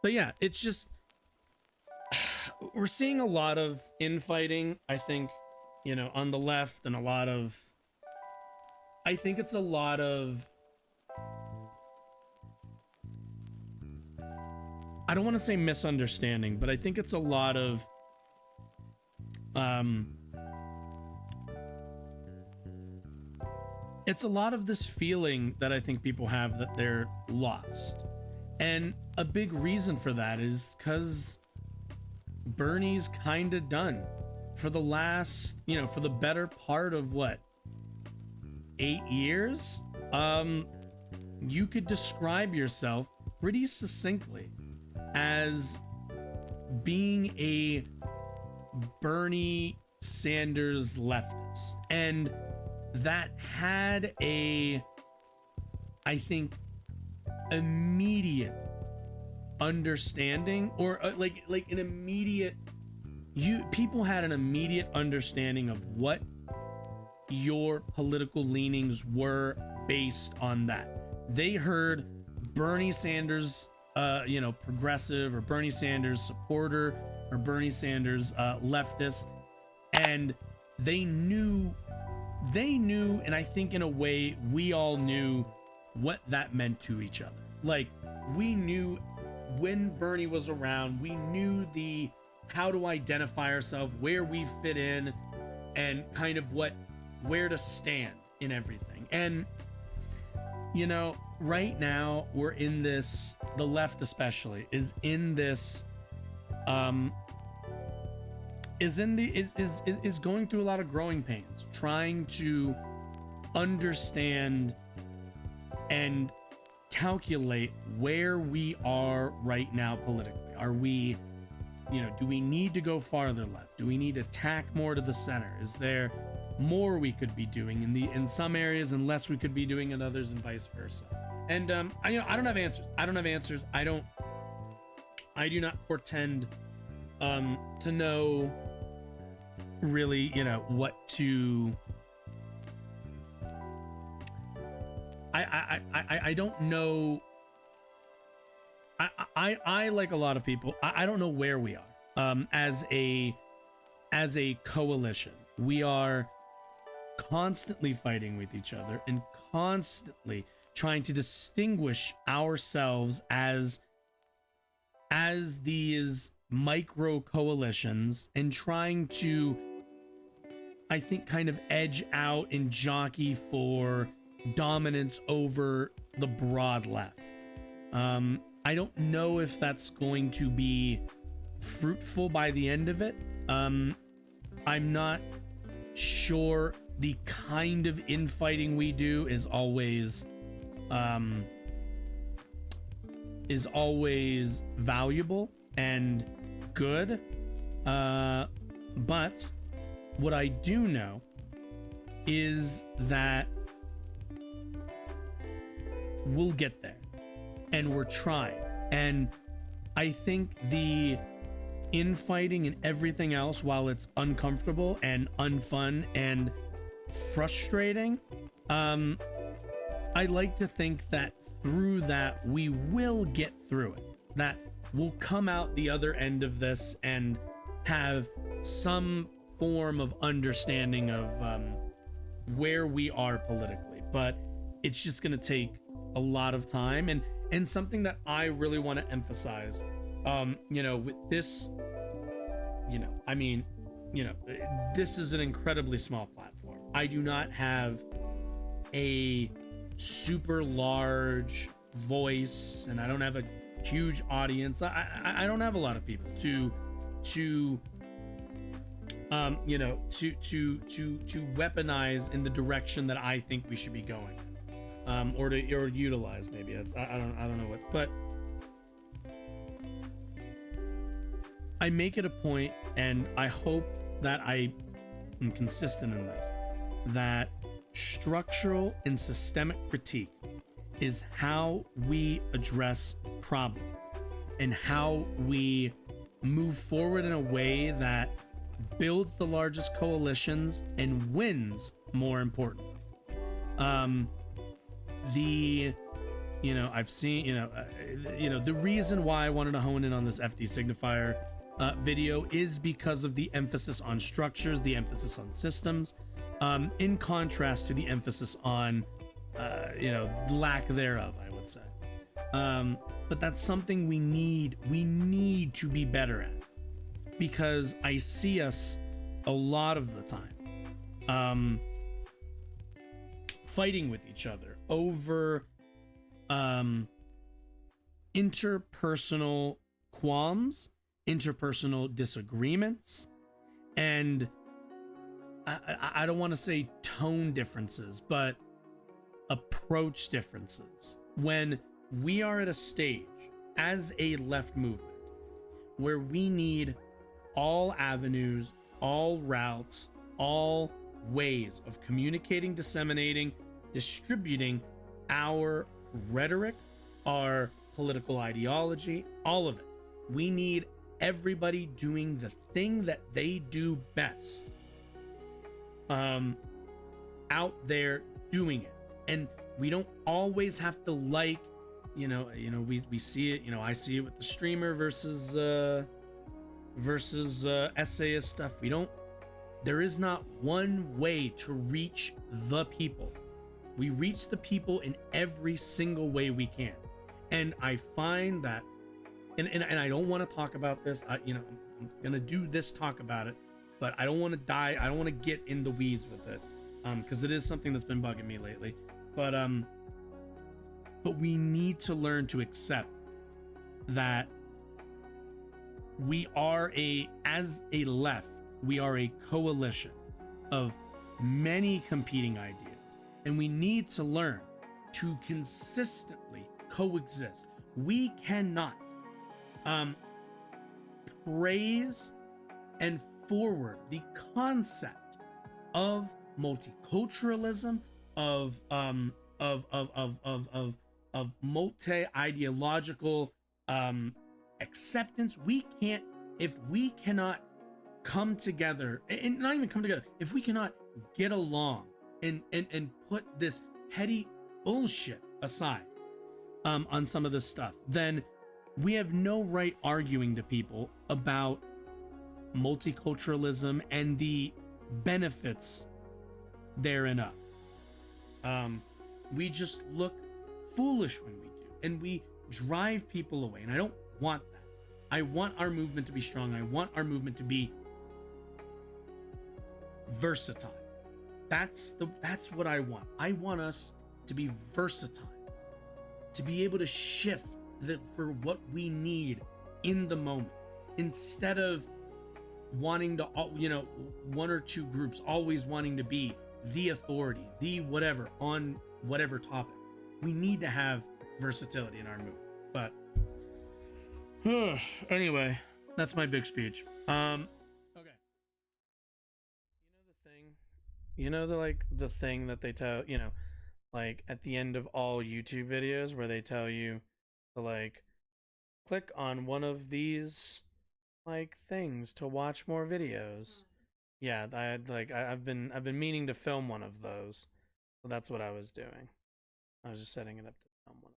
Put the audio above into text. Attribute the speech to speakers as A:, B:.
A: But yeah, it's just we're seeing a lot of infighting, I think, on the left, and I think it's a lot of, I don't want to say misunderstanding, but I think it's a lot of it's a lot of this feeling that I think people have that they're lost. And a big reason for that is because Bernie's kind of done for the last, for the better part of what, 8 years. You could describe yourself pretty succinctly as being a Bernie Sanders leftist, and that had I think, immediate understanding, or like an immediate, people had an immediate understanding of what your political leanings were based on that. They heard Bernie Sanders, progressive, or Bernie Sanders supporter, or Bernie Sanders leftist, and they knew, and I think in a way we all knew what that meant to each other. Like, we knew when Bernie was around, we knew how to identify ourselves, where we fit in, and kind of where to stand in everything. And right now we're in this, the left especially is in this is going through a lot of growing pains, trying to understand and calculate where we are right now politically. Are we, do we need to go farther left? Do we need to tack more to the center? Is there more we could be doing in some areas and less we could be doing in others, and vice versa? And I don't have answers. I do not pretend to know really, what to. I don't know. I like a lot of people, I don't know where we are as a coalition. We are constantly fighting with each other and constantly trying to distinguish ourselves as these micro coalitions, and trying to, I think, kind of edge out and jockey for dominance over the broad left. I don't know if that's going to be fruitful by the end of it. I'm not sure the kind of infighting we do is always valuable and good. But what I do know is that we'll get there, and we're trying. And I think the infighting and everything else, while it's uncomfortable and unfun and frustrating, I like to think that through that we will get through it, that we'll come out the other end of this and have some form of understanding of where we are politically. But it's just going to take a lot of time, and something that I really want to emphasize, with this, this is an incredibly small platform. I do not have a super large voice, and I don't have a huge audience. I don't have a lot of people to weaponize in the direction that I think we should be going, or utilize. Maybe it's, I don't know what, but I make it a point, and I hope that I am consistent in this, that structural and systemic critique is how we address problems and how we move forward in a way that builds the largest coalitions and wins, more importantly. You know, I've seen, the reason why I wanted to hone in on this FD signifier video is because of the emphasis on structures, the emphasis on systems, in contrast to the emphasis on, lack thereof, I would say. But that's something we need to be better at, because I see us a lot of the time fighting with each other over interpersonal qualms, interpersonal disagreements, and I don't want to say tone differences, but approach differences. When we are at a stage as a left movement where we need all avenues, all routes, all ways of communicating, disseminating, distributing our rhetoric, our political ideology, all of it. We need everybody doing the thing that they do best, out there doing it. And we don't always have to we see it, I see it with the streamer versus essayist stuff. There is not one way to reach the people. We reach the people in every single way we can. And I find that, and I don't want to talk about this, I'm gonna do this talk about it, but I don't want to I don't want to get in the weeds with it, because it is something that's been bugging me lately. But we need to learn to accept that we are as a left, we are a coalition of many competing ideas, and we need to learn to consistently coexist. We cannot praise and forward the concept of multiculturalism, of multi-ideological acceptance. We can't, if we cannot come together, and not even come together, if we cannot get along and put this petty bullshit aside on some of this stuff, then we have no right arguing to people about multiculturalism and the benefits therein of. We just look foolish when we do, and we drive people away, and I don't want that. I want our movement to be strong. I want our movement to be versatile. That's what I want. I want us to be versatile, to be able to shift for what we need in the moment, instead of wanting to, one or two groups always wanting to be the authority, the whatever on whatever topic. We need to have versatility in our movement. But anyway, that's my big speech. Okay. The thing that they tell, like at the end of all YouTube videos where they tell you to click on one of these things to watch more videos. Yeah, I've been meaning to film one of those. So that's what I was doing. I was just setting it up to film one.